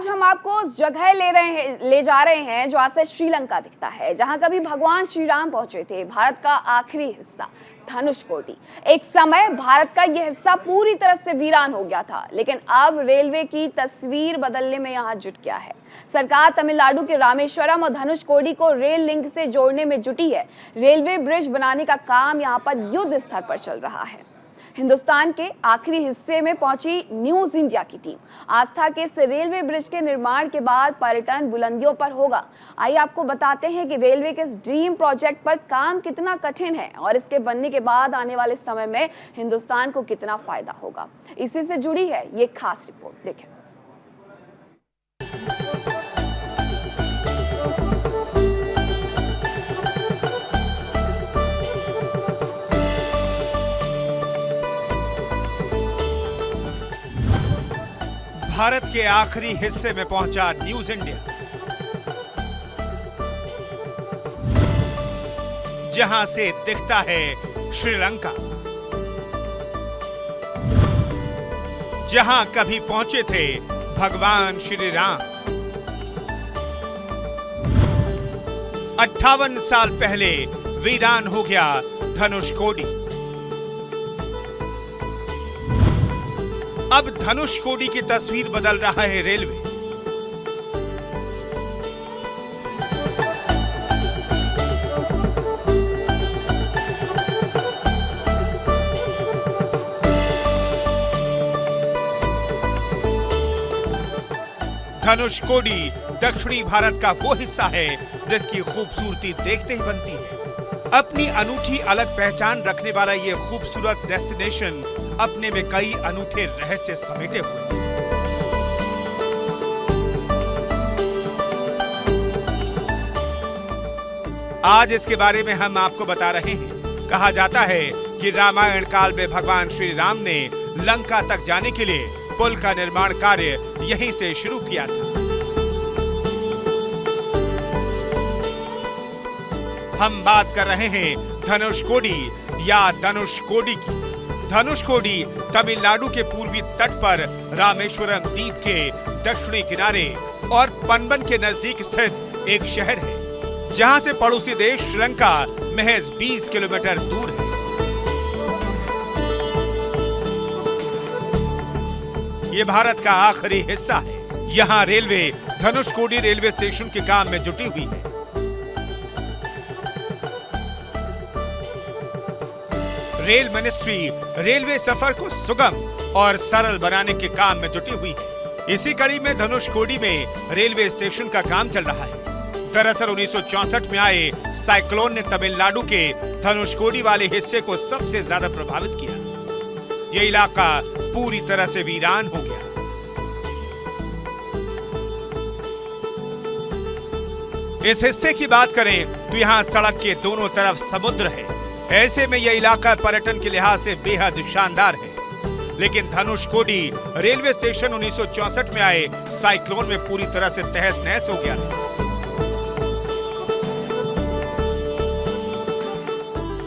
आज हम आपको उस जगह ले जा रहे हैं जो आज से श्रीलंका दिखता है, जहां कभी भगवान श्री राम पहुंचे थे। भारत का आखिरी हिस्सा धनुषकोडी। एक समय भारत का यह हिस्सा पूरी तरह से वीरान हो गया था, लेकिन अब रेलवे की तस्वीर बदलने में यहां जुट गया है। सरकार तमिलनाडु के रामेश्वरम और धनुषकोडी को रेल लिंक से जोड़ने में जुटी है। रेलवे ब्रिज बनाने का काम यहां पर युद्ध स्तर पर चल रहा है। हिंदुस्तान के आखिरी हिस्से में पहुंची न्यूज इंडिया की टीम। आस्था के इस रेलवे ब्रिज के निर्माण के बाद पर्यटन बुलंदियों पर होगा। आइए आपको बताते हैं कि रेलवे के इस ड्रीम प्रोजेक्ट पर काम कितना कठिन है और इसके बनने के बाद आने वाले समय में हिंदुस्तान को कितना फायदा होगा। इसी से जुड़ी है ये खास रिपोर्ट, देखें। भारत के आखिरी हिस्से में पहुंचा न्यूज इंडिया, जहां से दिखता है श्रीलंका, जहां कभी पहुंचे थे भगवान श्री राम। 58 साल पहले वीरान हो गया धनुषकोडी। अब धनुषकोडी की तस्वीर बदल रहा है रेलवे। धनुषकोडी दक्षिणी भारत का वो हिस्सा है जिसकी खूबसूरती देखते ही बनती है। अपनी अनूठी अलग पहचान रखने वाला ये खूबसूरत डेस्टिनेशन अपने में कई अनूठे रहस्य समेटे हुए। आज इसके बारे में हम आपको बता रहे हैं। कहा जाता है कि रामायण काल में भगवान श्री राम ने लंका तक जाने के लिए पुल का निर्माण कार्य यहीं से शुरू किया था। हम बात कर रहे हैं धनुषकोडी या धनुषकोडी की। धनुषकोडी तमिलनाडु के पूर्वी तट पर रामेश्वरम द्वीप के दक्षिणी किनारे और पनबन के नजदीक स्थित एक शहर है, जहां से पड़ोसी देश श्रीलंका महज 20 किलोमीटर दूर है। ये भारत का आखिरी हिस्सा है। यहाँ रेलवे धनुषकोडी रेलवे स्टेशन के काम में जुटी हुई है। रेल मिनिस्ट्री रेलवे सफर को सुगम और सरल बनाने के काम में जुटी हुई है। इसी कड़ी में धनुषकोडी में रेलवे स्टेशन का काम चल रहा है। दरअसल 1964 में आए साइक्लोन ने तमिलनाडु के धनुषकोडी वाले हिस्से को सबसे ज्यादा प्रभावित किया। ये इलाका पूरी तरह से वीरान हो गया। इस हिस्से की बात करें तो यहाँ सड़क के दोनों तरफ समुद्र है। ऐसे में यह इलाका पर्यटन के लिहाज से बेहद शानदार है। लेकिन धनुषकोडी रेलवे स्टेशन 1964 में आए साइक्लोन में पूरी तरह से तहस नहस हो गया था।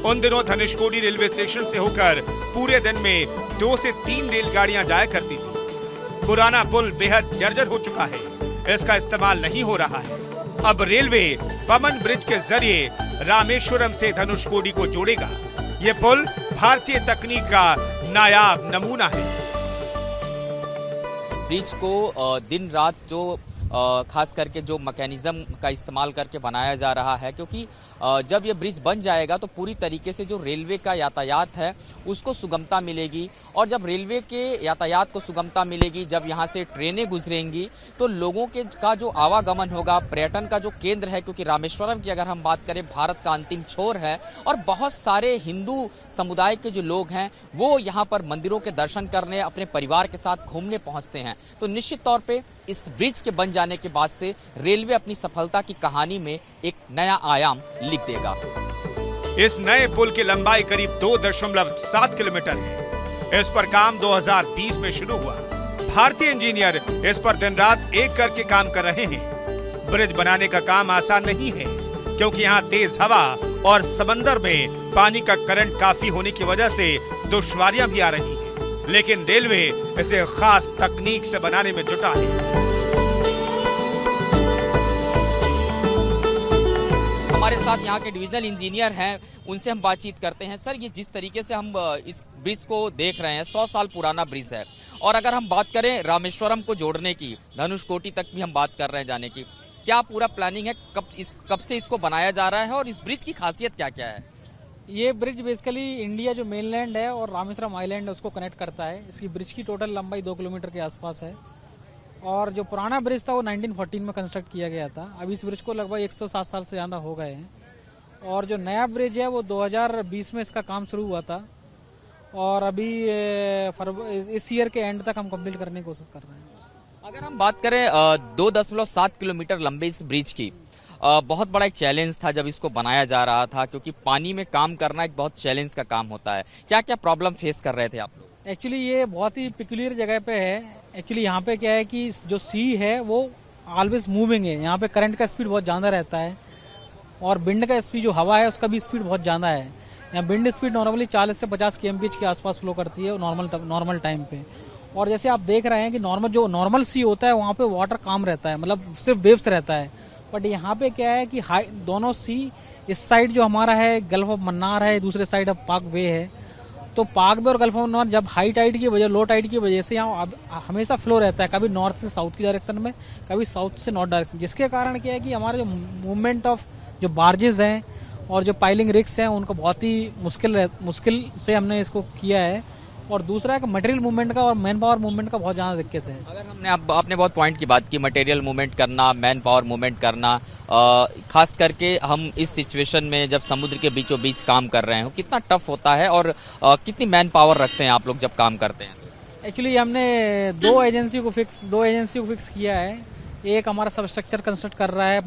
उन दिनों धनुषकोडी रेलवे स्टेशन से होकर पूरे दिन में 2 से 3 रेलगाड़ियां जाया करती थी। पुराना पुल बेहद जर्जर हो चुका है, इसका इस्तेमाल नहीं हो रहा है। अब रेलवे पमन ब्रिज के जरिए रामेश्वरम से धनुषकोडी को जोड़ेगा। ये पुल भारतीय तकनीक का नायाब नमूना है। ब्रिज को दिन रात जो खास करके जो मैकेनिज्म का इस्तेमाल करके बनाया जा रहा है, क्योंकि जब ये ब्रिज बन जाएगा तो पूरी तरीके से जो रेलवे का यातायात है उसको सुगमता मिलेगी। और जब रेलवे के यातायात को सुगमता मिलेगी, जब यहाँ से ट्रेनें गुजरेंगी तो लोगों के का जो आवागमन होगा, पर्यटन का जो केंद्र है, क्योंकि रामेश्वरम की अगर हम बात करें भारत का अंतिम छोर है और बहुत सारे हिंदू समुदाय के जो लोग हैं वो यहाँ पर मंदिरों के दर्शन करने अपने परिवार के साथ घूमने पहुँचते हैं। तो निश्चित तौर पर इस ब्रिज के बन जाने के बाद से रेलवे अपनी सफलता की कहानी में एक नया आयाम लिख देगा। इस नए पुल की लंबाई करीब 2.7 किलोमीटर है। इस पर काम 2020 में शुरू हुआ। भारतीय इंजीनियर इस पर दिन रात एक करके काम कर रहे हैं। ब्रिज बनाने का काम आसान नहीं है, क्योंकि यहाँ तेज हवा और समंदर में पानी का करंट काफी होने की वजह से दुश्वारियां भी आ रही हैं। लेकिन रेलवे इसे खास तकनीक से बनाने में जुटा है। साथ यहाँ के डिविजनल इंजीनियर हैं, उनसे हम बातचीत करते हैं। सर, ये जिस तरीके से हम इस ब्रिज को देख रहे हैं, 100 साल पुराना ब्रिज है, और अगर हम बात करें रामेश्वरम को जोड़ने की, धनुषकोटी तक भी हम बात कर रहे हैं जाने की, क्या पूरा प्लानिंग है, कब से इसको बनाया जा रहा है और इस ब्रिज की खासियत क्या क्या है? ये ब्रिज बेसिकली इंडिया जो मेनलैंड है और रामेश्वरम आइलैंड है उसको कनेक्ट करता है। इसकी ब्रिज की टोटल लंबाई 2 किलोमीटर के आसपास है, और जो पुराना ब्रिज था वो 1914 में कंस्ट्रक्ट किया गया था। अभी इस ब्रिज को लगभग 107 साल से ज़्यादा हो गए हैं, और जो नया ब्रिज है वो 2020 में इसका काम शुरू हुआ था, और अभी इस ईयर के एंड तक हम कंप्लीट करने की कोशिश कर रहे हैं। अगर हम बात करें 2.7 किलोमीटर लंबे इस ब्रिज की, बहुत बड़ा एक चैलेंज था जब इसको बनाया जा रहा था, क्योंकि पानी में काम करना एक बहुत चैलेंज का काम होता है। क्या क्या प्रॉब्लम फेस कर रहे थे आप लोग? एक्चुअली ये बहुत ही पिक्यूलियर जगह पे है। एक्चुअली यहाँ पे क्या है कि जो सी है वो ऑलवेज मूविंग है, यहाँ पे करंट का स्पीड बहुत ज़्यादा रहता है, और विंड का स्पीड जो हवा है उसका भी स्पीड बहुत ज़्यादा है। यहाँ विंड स्पीड नॉर्मली 40 से 50 kmph के आसपास फ्लो करती है नॉर्मल टाइम पे। और जैसे आप देख रहे हैं कि नॉर्मल सी होता है वहाँ पे वाटर काम रहता है, मतलब सिर्फ वेव्स रहता है। बट यहाँ पे क्या है कि दोनों सी, इस साइड जो हमारा है गल्फ ऑफ मन्नार है, दूसरे साइड ऑफ पाक वे है। तो पाक वे और गल्फ ऑफ मन्नार जब हाई टाइड की वजह, लो टाइड की वजह से यहाँ हमेशा फ्लो रहता है, कभी नॉर्थ से साउथ की डायरेक्शन में, कभी साउथ से नॉर्थ डायरेक्शन, जिसके कारण क्या है कि हमारे जो मूवमेंट ऑफ जो बार्जेस हैं और जो पाइलिंग रिग्स हैं उनको बहुत ही मुश्किल से हमने इसको किया है। और दूसरा है कि मटेरियल मूवमेंट का और मैन पावर मूवमेंट का बहुत ज़्यादा दिक्कत है। अगर आपने बहुत पॉइंट की बात की, मटेरियल मूवमेंट करना, मैन पावर मूवमेंट करना, खास करके हम इस सिचुएशन में जब समुद्र के बीचों बीच काम कर रहे हैं, कितना टफ होता है और कितनी मैन पावर रखते हैं आप लोग जब काम करते हैं? एक्चुअली हमने दो एजेंसी को फिक्स किया है। एक हमारा सब स्ट्रक्चर कंस्ट्रक्ट कर रहा है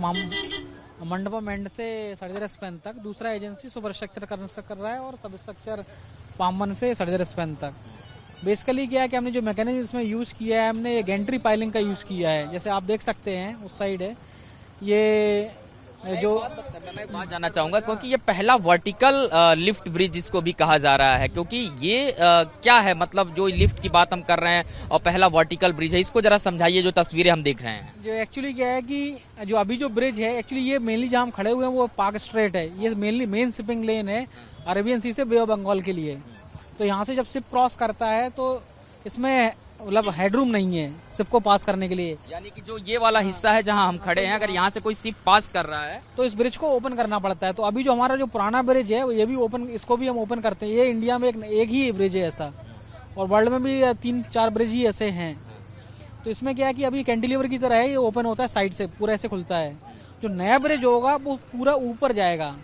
मंडपम एंड से सर्जर स्पैन तक, दूसरा एजेंसी सुपर स्ट्रक्चर कंस्ट्रक्ट कर रहा है और सब स्ट्रक्चर पामबन से सर्जर स्पैन तक। बेसिकली क्या है कि हमने जो मैकेनिज्म इसमें यूज़ किया है, हमने गैंट्री पाइलिंग का यूज़ किया है। जैसे आप देख सकते हैं उस साइड है ये जो मैं बात जानना चाहूंगा, क्योंकि ये पहला वर्टिकल लिफ्ट ब्रिज जिसको भी कहा जा रहा है, क्योंकि ये क्या है, मतलब जो लिफ्ट की बात हम कर रहे हैं और पहला वर्टिकल ब्रिज है, इसको जरा समझाइए जो तस्वीरें हम देख रहे हैं। जो एक्चुअली क्या है कि जो अभी जो ब्रिज है, एक्चुअली ये मेनली जहाँ हम खड़े हुए हैं वो पाक स्ट्रेट है। ये मेनली मेन शिपिंग लेन है अरेबियन सी से बे ऑफ बंगाल के लिए। तो यहाँ से जब शिप क्रॉस करता है तो इसमें मतलब हेडरूम नहीं है शिप को पास करने के लिए। यानी कि जो ये वाला हिस्सा है जहां हम खड़े हैं, अगर यहाँ से कोई शिप पास कर रहा है तो इस ब्रिज को ओपन करना पड़ता है। तो अभी जो हमारा जो पुराना ब्रिज है ये भी ओपन, इसको भी हम ओपन करते हैं। ये इंडिया में एक ही ब्रिज है ऐसा, और वर्ल्ड में भी 3-4 ब्रिज ही ऐसे हैं। तो इसमें क्या है कि अभी कैंटिलीवर की तरह है, ये ओपन होता है साइड से, पूरा ऐसे खुलता है। जो नया ब्रिज होगा वो पूरा ऊपर जाएगा,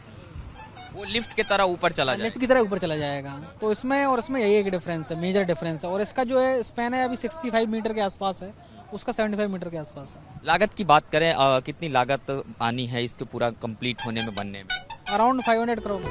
वो लिफ्ट की तरह ऊपर चला जाएगा, लिफ्ट की तरह ऊपर चला जाएगा। तो इसमें और इसमें यही एक डिफरेंस है, मेजर डिफरेंस है। और इसका जो है स्पैन है अभी 65 मीटर के आसपास है, उसका 75 मीटर के आसपास है। लागत की बात करें, कितनी लागत आनी है इसके पूरा कंप्लीट होने में, बनने में? Around 500 crore.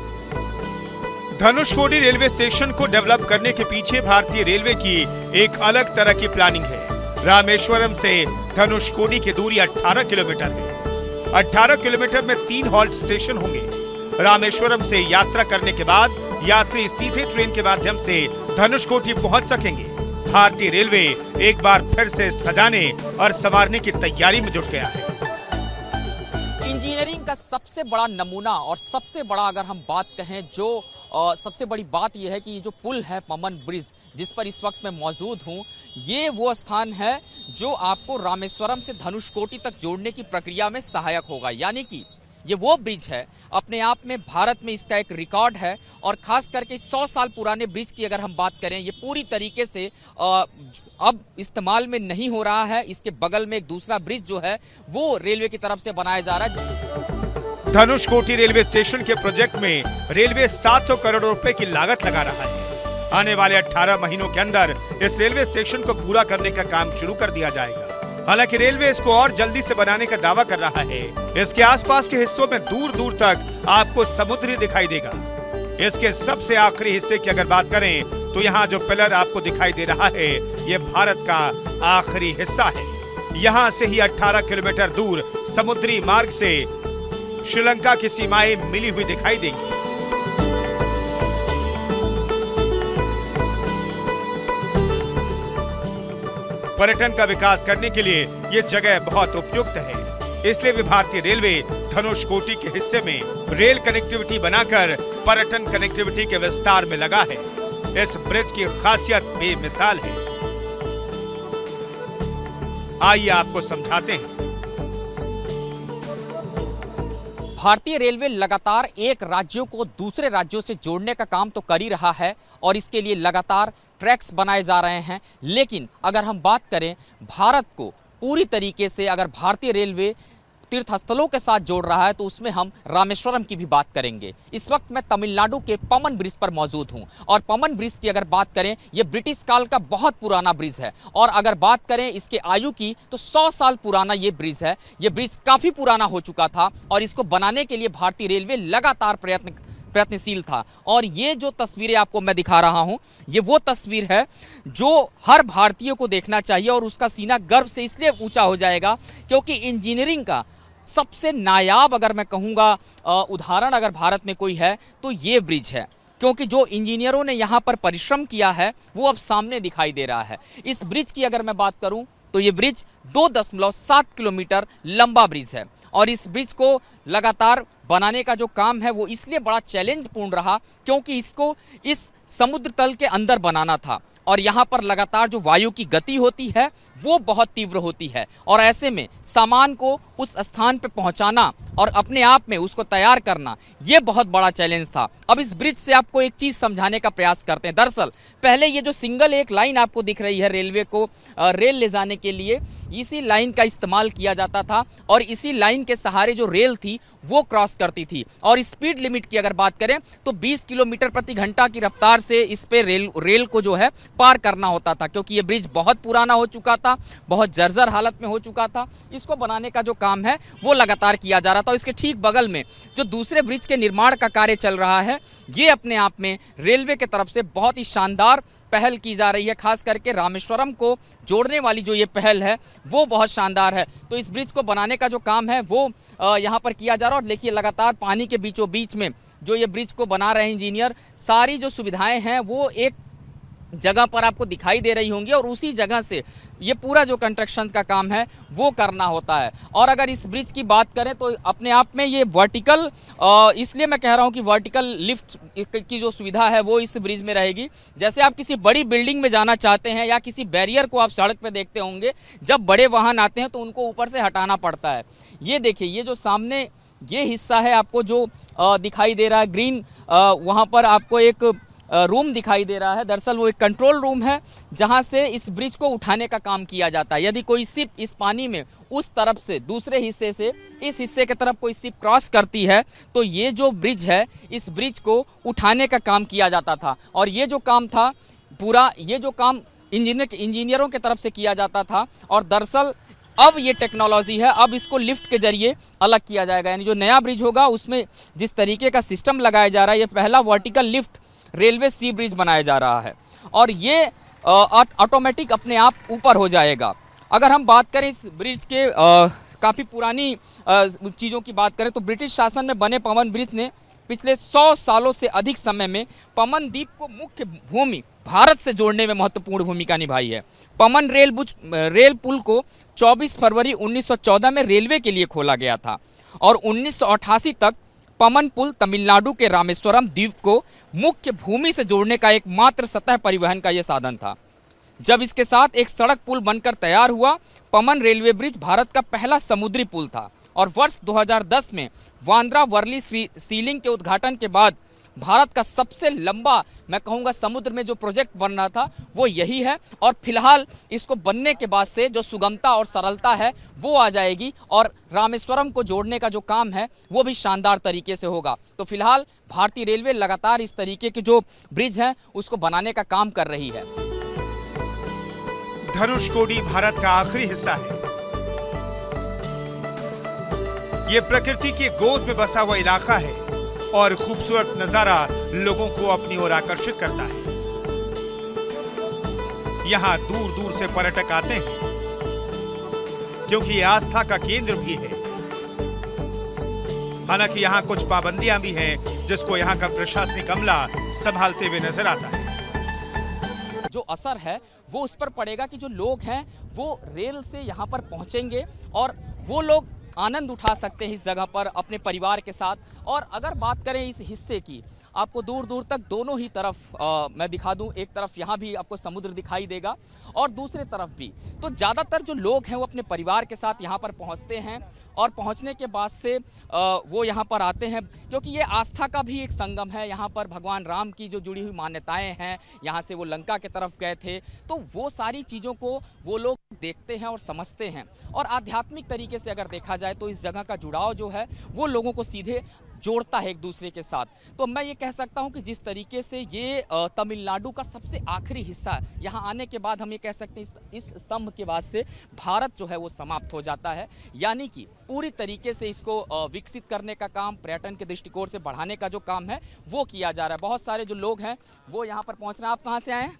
Dhanushkodi railway station को डेवलप करने के पीछे भारतीय रेलवे की एक अलग तरह की प्लानिंग है। रामेश्वरम से धनुषकोडी की दूरी 18 किलोमीटर है। 18 किलोमीटर में 3 हॉल्ट स्टेशन होंगे। रामेश्वरम से यात्रा करने के बाद यात्री सीधे ट्रेन के माध्यम से धनुषकोडी पहुंच सकेंगे। भारतीय रेलवे एक बार फिर से सजाने और संवारने की तैयारी में जुट गया है। इंजीनियरिंग का सबसे बड़ा नमूना और सबसे बड़ा अगर हम बात कहें, जो सबसे बड़ी बात यह है कि ये जो पुल है पम्बन ब्रिज, जिस पर इस वक्त मैं मौजूद हूं, ये वो स्थान है जो आपको रामेश्वरम से धनुषकोडी तक जोड़ने की प्रक्रिया में सहायक होगा। यानी कि ये वो ब्रिज है, अपने आप में भारत में इसका एक रिकॉर्ड है। और खास करके 100 साल पुराने ब्रिज की अगर हम बात करें, ये पूरी तरीके से अब इस्तेमाल में नहीं हो रहा है। इसके बगल में एक दूसरा ब्रिज जो है वो रेलवे की तरफ से बनाया जा रहा है। धनुषकोडी रेलवे स्टेशन के प्रोजेक्ट में रेलवे 700 करोड़ रुपए की लागत लगा रहा है। आने वाले 18 महीनों के अंदर इस रेलवे स्टेशन को पूरा करने का काम शुरू कर दिया जाएगा। हालांकि रेलवे इसको और जल्दी से बनाने का दावा कर रहा है। इसके आसपास के हिस्सों में दूर दूर तक आपको समुद्र दिखाई देगा। इसके सबसे आखिरी हिस्से की अगर बात करें तो यहाँ जो पिलर आपको दिखाई दे रहा है, ये भारत का आखिरी हिस्सा है। यहाँ से ही 18 किलोमीटर दूर समुद्री मार्ग से श्रीलंका की सीमाएं मिली हुई दिखाई देंगी। पर्यटन का विकास करने के लिए ये जगह बहुत उपयुक्त है। इसलिए भी भारतीय रेलवे धनुषकोटी के हिस्से में रेल कनेक्टिविटी बनाकर पर्यटन कनेक्टिविटी के विस्तार में लगा है। इस ब्रिज की खासियत बेमिसाल है। आइए आपको समझाते हैं। भारतीय रेलवे लगातार एक राज्यों को दूसरे राज्यों से जोड़ने का काम तो कर ही रहा है और इसके लिए लगातार ट्रैक्स बनाए जा रहे हैं। लेकिन अगर हम बात करें भारत को पूरी तरीके से अगर भारतीय रेलवे तीर्थस्थलों के साथ जोड़ रहा है तो उसमें हम रामेश्वरम की भी बात करेंगे। इस वक्त मैं तमिलनाडु के पमन ब्रिज पर मौजूद हूं और पमन ब्रिज की अगर बात करें ये ब्रिटिश काल का बहुत पुराना ब्रिज है और अगर बात करें इसके आयु की तो 100 साल पुराना ये ब्रिज है। ये ब्रिज काफी पुराना हो चुका था और इसको बनाने के लिए भारतीय रेलवे लगातार प्रयत्नशील था। और ये जो तस्वीरें आपको मैं दिखा रहा हूं ये वो तस्वीर है जो हर भारतीय को देखना चाहिए और उसका सीना गर्व से इसलिए ऊंचा हो जाएगा क्योंकि इंजीनियरिंग का सबसे नायाब अगर मैं कहूँगा उदाहरण अगर भारत में कोई है तो ये ब्रिज है, क्योंकि जो इंजीनियरों ने यहाँ पर परिश्रम किया है वो अब सामने दिखाई दे रहा है। इस ब्रिज की अगर मैं बात करूँ तो ये ब्रिज 2.7 किलोमीटर लंबा ब्रिज है और इस ब्रिज को लगातार बनाने का जो काम है वो इसलिए बड़ा चैलेंज पूर्ण रहा क्योंकि इसको इस समुद्र तल के अंदर बनाना था और यहाँ पर लगातार जो वायु की गति होती है वो बहुत तीव्र होती है और ऐसे में सामान को उस स्थान पर पहुँचाना और अपने आप में उसको तैयार करना ये बहुत बड़ा चैलेंज था। अब इस ब्रिज से आपको एक चीज़ समझाने का प्रयास करते हैं। दरअसल पहले ये जो सिंगल एक लाइन आपको दिख रही है रेलवे को रेल ले जाने के लिए, इसी लाइन का इस्तेमाल किया जाता था और इसी लाइन के सहारे जो रेल थी वो क्रॉस करती थी और स्पीड लिमिट की अगर बात करें तो 20 किलोमीटर प्रति घंटा की रफ्तार से इस पे रेल को जो है पार करना होता था क्योंकि ये ब्रिज बहुत पुराना हो चुका था, बहुत जर्जर हालत में हो चुका था। इसको बनाने का जो काम है वो लगातार किया जा रहा था। इसके ठीक बगल में जो दूसरे ब्रिज के निर्माण का कार्य चल रहा है ये अपने आप में रेलवे की तरफ से बहुत ही शानदार पहल की जा रही है। खास करके रामेश्वरम को जोड़ने वाली जो ये पहल है वो बहुत शानदार है। तो इस ब्रिज को बनाने का जो काम है वो यहाँ पर किया जा रहा है और देखिए लगातार पानी के बीचों बीच में जो ये ब्रिज को बना रहे हैं इंजीनियर, सारी जो सुविधाएं हैं वो एक जगह पर आपको दिखाई दे रही होंगी और उसी जगह से ये पूरा जो कंस्ट्रक्शन का काम है वो करना होता है। और अगर इस ब्रिज की बात करें तो अपने आप में ये वर्टिकल, इसलिए मैं कह रहा हूँ कि वर्टिकल लिफ्ट की जो सुविधा है वो इस ब्रिज में रहेगी। जैसे आप किसी बड़ी बिल्डिंग में जाना चाहते हैं या किसी बैरियर को आप सड़क पे देखते होंगे, जब बड़े वाहन आते हैं तो उनको ऊपर से हटाना पड़ता है। ये देखिए ये जो सामने ये हिस्सा है आपको जो दिखाई दे रहा है ग्रीन, वहाँ पर आपको एक रूम दिखाई दे रहा है। दरअसल वो एक कंट्रोल रूम है जहां से इस ब्रिज को उठाने का काम किया जाता है। यदि कोई शिप इस पानी में उस तरफ से दूसरे हिस्से से इस हिस्से की तरफ कोई शिप क्रॉस करती है तो ये जो ब्रिज है इस ब्रिज को उठाने का काम किया जाता था और ये जो काम था पूरा, ये जो काम इंजीनियरों की तरफ से किया जाता था। और दरअसल अब ये टेक्नोलॉजी है, अब इसको लिफ्ट के जरिए अलग किया जाएगा। यानी जो नया ब्रिज होगा उसमें जिस तरीके का सिस्टम लगाया जा रहा है, ये पहला वर्टिकल लिफ्ट रेलवे सी ब्रिज बनाया जा रहा है और ये ऑटोमेटिक अपने आप ऊपर हो जाएगा। अगर हम बात करें इस ब्रिज के काफ़ी पुरानी चीज़ों की बात करें तो ब्रिटिश शासन में बने पवन ब्रिज ने पिछले 100 सालों से अधिक समय में पमन द्वीप को मुख्य भूमि भारत से जोड़ने में महत्वपूर्ण भूमिका निभाई है। पमन रेल पुल को 24 फरवरी 1914 में रेलवे के लिए खोला गया था और 1988 तक पमन पुल तमिलनाडु के रामेश्वरम द्वीप को मुख्य भूमि से जोड़ने का एकमात्र सतह परिवहन का यह साधन था। जब इसके साथ एक सड़क पुल बनकर तैयार हुआ, पमन रेलवे ब्रिज भारत का पहला समुद्री पुल था और वर्ष 2010 में बांद्रा वर्ली सीलिंग के उद्घाटन के बाद भारत का सबसे लंबा, मैं कहूँगा, समुद्र में जो प्रोजेक्ट बन रहा था वो यही है। और फिलहाल इसको बनने के बाद से जो सुगमता और सरलता है वो आ जाएगी और रामेश्वरम को जोड़ने का जो काम है वो भी शानदार तरीके से होगा। तो फिलहाल भारतीय रेलवे लगातार इस तरीके के जो ब्रिज हैं उसको बनाने का काम कर रही है। धनुषकोडी भारत का आखिरी हिस्सा है। ये प्रकृति की गोद में बसा हुआ इलाका है और खूबसूरत नजारा लोगों को अपनी ओर आकर्षित करता है। यहाँ दूर दूर से पर्यटक आते हैं क्योंकि ये आस्था का केंद्र भी है। हालांकि यहाँ कुछ पाबंदियां भी हैं जिसको यहाँ का प्रशासनिक अमला संभालते हुए नजर आता है। जो असर है वो उस पर पड़ेगा कि जो लोग हैं वो रेल से यहाँ पर पहुँचेंगे और वो लोग आनंद उठा सकते हैं इस जगह पर अपने परिवार के साथ। और अगर बात करें इस हिस्से की, आपको दूर दूर तक दोनों ही तरफ मैं दिखा दूं, एक तरफ यहाँ भी आपको समुद्र दिखाई देगा और दूसरे तरफ भी। तो ज़्यादातर जो लोग हैं वो अपने परिवार के साथ यहाँ पर पहुँचते हैं और पहुँचने के बाद से वो यहाँ पर आते हैं, क्योंकि ये आस्था का भी एक संगम है। यहाँ पर भगवान राम की जो जुड़ी हुई मान्यताएं हैं, यहाँ से वो लंका की तरफ गए थे, तो वो सारी चीज़ों को वो लोग देखते हैं और समझते हैं। और आध्यात्मिक तरीके से अगर देखा जाए तो इस जगह का जुड़ाव जो है वो लोगों को सीधे जोड़ता है एक दूसरे के साथ। तो मैं ये कह सकता हूँ कि जिस तरीके से ये तमिलनाडु का सबसे आखिरी हिस्सा, यहाँ आने के बाद हम ये कह सकते हैं इस स्तंभ के बाद से भारत जो है वो समाप्त हो जाता है। यानी कि पूरी तरीके से इसको विकसित करने का काम, पर्यटन के दृष्टिकोण से बढ़ाने का जो काम है वो किया जा रहा है। बहुत सारे जो लोग हैं वो यहाँ पर पहुँच रहे हैं। आप कहाँ से आए हैं?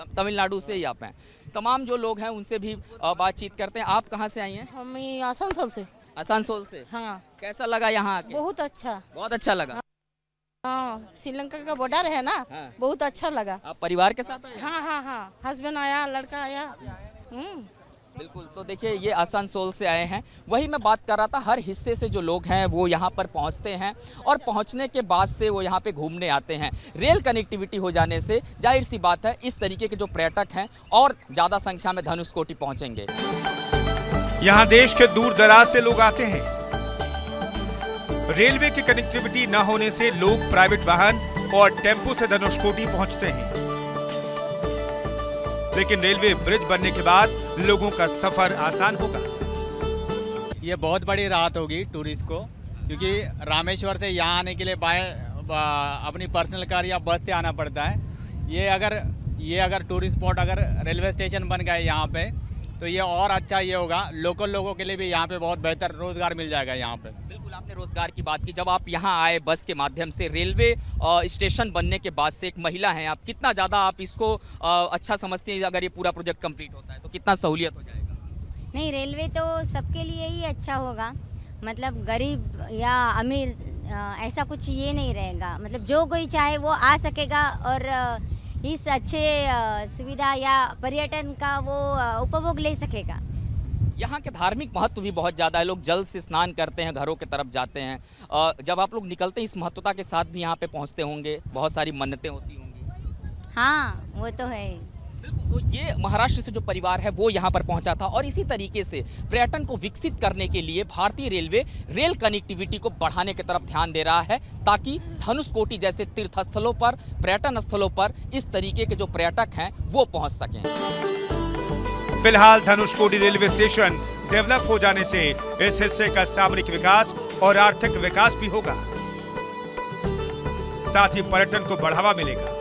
तमिलनाडु से ही आप हैं। तमाम जो लोग हैं उनसे भी बातचीत करते हैं। आप कहाँ से आई हैं? हम आसनसोल से। आसनसोल से। हाँ। कैसा लगा यहाँ आके? बहुत अच्छा। बहुत अच्छा लगा। हाँ, श्रीलंका का बॉर्डर है ना। हाँ। बहुत अच्छा लगा। आप परिवार के साथ आए? हाँ हाँ हाँ, हस्बैंड आया, लड़का आया। बिल्कुल। तो देखिए ये आसनसोल से आए हैं। वही मैं बात कर रहा था, हर हिस्से से जो लोग हैं वो यहाँ पर पहुँचते हैं और पहुँचने के बाद से वो यहाँ पे घूमने आते हैं। रेल कनेक्टिविटी हो जाने से जाहिर सी बात है इस तरीके के जो पर्यटक हैं और ज़्यादा संख्या में धनुषकोटी पहुँचेंगे। यहाँ देश के दूर दराज से लोग आते हैं। रेलवे की कनेक्टिविटी न होने से लोग प्राइवेट वाहन और टेम्पो से धनुषकोटी पहुंचते हैं, लेकिन रेलवे ब्रिज बनने के बाद लोगों का सफर आसान होगा। ये बहुत बड़ी राहत होगी टूरिस्ट को, क्योंकि रामेश्वर से यहाँ आने के लिए अपनी पर्सनल कार या बस से आना पड़ता है। ये अगर टूरिस्ट स्पॉट अगर रेलवे स्टेशन बन गए यहाँ पे, तो ये और अच्छा ये होगा। लोकल लोगों के लिए भी यहाँ पे बहुत बेहतर रोजगार मिल जाएगा यहाँ पे। बिल्कुल, आपने रोजगार की बात की। जब आप यहाँ आए बस के माध्यम से, रेलवे स्टेशन बनने के बाद से एक महिला हैं आप, कितना ज़्यादा आप इसको अच्छा समझते हैं? अगर ये पूरा प्रोजेक्ट कंप्लीट होता है तो कितना सहूलियत हो जाएगा? नहीं, रेलवे तो सबके लिए ही अच्छा होगा। मतलब गरीब या अमीर ऐसा कुछ ये नहीं रहेगा। मतलब जो कोई चाहे वो आ सकेगा और इस अच्छे सुविधा या पर्यटन का वो उपभोग ले सकेगा। यहाँ के धार्मिक महत्व भी बहुत ज़्यादा है। लोग जल से स्नान करते हैं, घरों की तरफ जाते हैं। जब आप लोग निकलते हैं इस महत्वता के साथ भी यहाँ पे पहुँचते होंगे, बहुत सारी मन्नतें होती होंगी। हाँ, वो तो है। तो ये महाराष्ट्र से जो परिवार है वो यहाँ पर पहुंचा था और इसी तरीके से पर्यटन को विकसित करने के लिए भारतीय रेलवे रेल कनेक्टिविटी को बढ़ाने की तरफ ध्यान दे रहा है, ताकि धनुषकोटी जैसे तीर्थ स्थलों पर, पर्यटन स्थलों पर इस तरीके के जो पर्यटक हैं वो पहुंच सकें। फिलहाल धनुषकोटी रेलवे स्टेशन डेवलप हो जाने से इस हिस्से का सामरिक विकास और आर्थिक विकास भी होगा, साथ ही पर्यटन को बढ़ावा मिलेगा,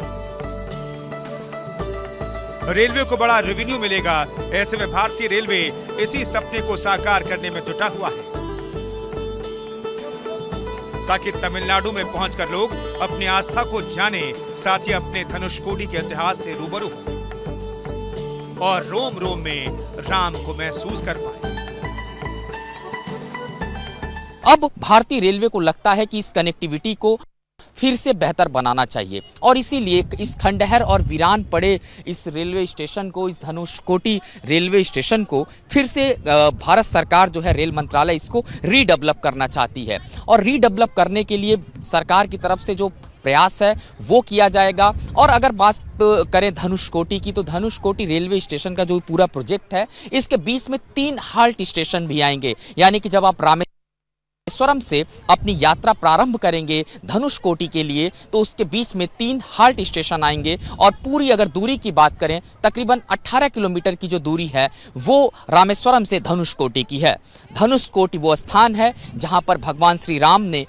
रेलवे को बड़ा रेवेन्यू मिलेगा। ऐसे में भारतीय रेलवे इसी सपने को साकार करने में जुटा हुआ है, ताकि तमिलनाडु में पहुंचकर लोग अपनी आस्था को जाने, साथ ही अपने धनुषकोटी के इतिहास से रूबरू हो और रोम रोम में राम को महसूस कर पाए। अब भारतीय रेलवे को लगता है कि इस कनेक्टिविटी को फिर से बेहतर बनाना चाहिए और इसीलिए इस खंडहर और वीरान पड़े इस रेलवे स्टेशन को, इस धनुषकोटी रेलवे स्टेशन को फिर से भारत सरकार जो है, रेल मंत्रालय इसको रीडेवलप करना चाहती है। और रीडेवलप करने के लिए सरकार की तरफ से जो प्रयास है वो किया जाएगा। और अगर बात करें धनुषकोटी की, तो धनुषकोटी रेलवे स्टेशन का जो पूरा प्रोजेक्ट है, इसके बीच में 3 हाल्ट स्टेशन भी आएंगे। यानी कि जब आप रामेश्वरम से अपनी यात्रा प्रारंभ करेंगे धनुषकोटी के लिए, तो उसके बीच में 3 हाल्ट स्टेशन आएंगे। और पूरी अगर दूरी की बात करें, तकरीबन 18 किलोमीटर की जो दूरी है वो रामेश्वरम से धनुषकोटी की है। धनुषकोटी वो स्थान है जहां पर भगवान श्री राम ने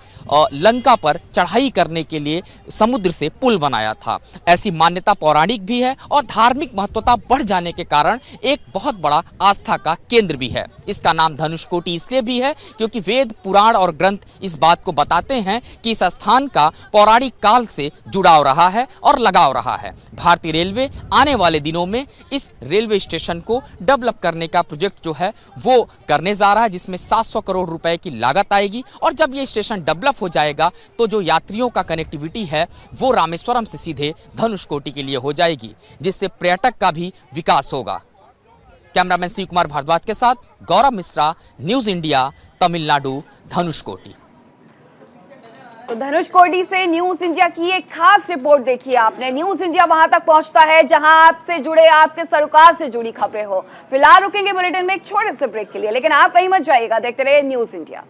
लंका पर चढ़ाई करने के लिए समुद्र से पुल बनाया था। ऐसी मान्यता पौराणिक भी है और धार्मिक महत्वता बढ़ जाने के कारण एक बहुत बड़ा आस्था का केंद्र भी है। इसका नाम धनुषकोटी इसलिए भी है क्योंकि वेद, पुराण और ग्रंथ इस बात को बताते हैं कि इस स्थान का पौराणिक काल से जुड़ाव रहा है और लगाव रहा है। भारतीय रेलवे आने वाले दिनों में इस रेलवे स्टेशन को डेवलप करने का प्रोजेक्ट जो है वो करने जा रहा है, जिसमें 700 करोड़ रुपए की लागत आएगी। और जब ये स्टेशन डेवलप हो जाएगा तो जो यात्रियों का कनेक्टिविटी है वो रामेश्वरम से सीधे धनुषकोटी के लिए हो जाएगी, जिससे पर्यटक का भी विकास होगा। कैमरामैन शिव कुमार भारद्वाज के साथ गौरव मिश्रा, न्यूज इंडिया, तमिलनाडु, धनुषकोटी। तो धनुषकोटी से न्यूज इंडिया की एक खास रिपोर्ट देखी आपने। न्यूज इंडिया वहां तक पहुंचता है जहां आपसे जुड़े, आपके सरोकार से जुड़ी खबरें हो। फिलहाल रुकेंगे बुलेटिन में एक छोटे से ब्रेक के लिए, लेकिन आप कहीं मत जाइएगा, देखते रहिए न्यूज इंडिया।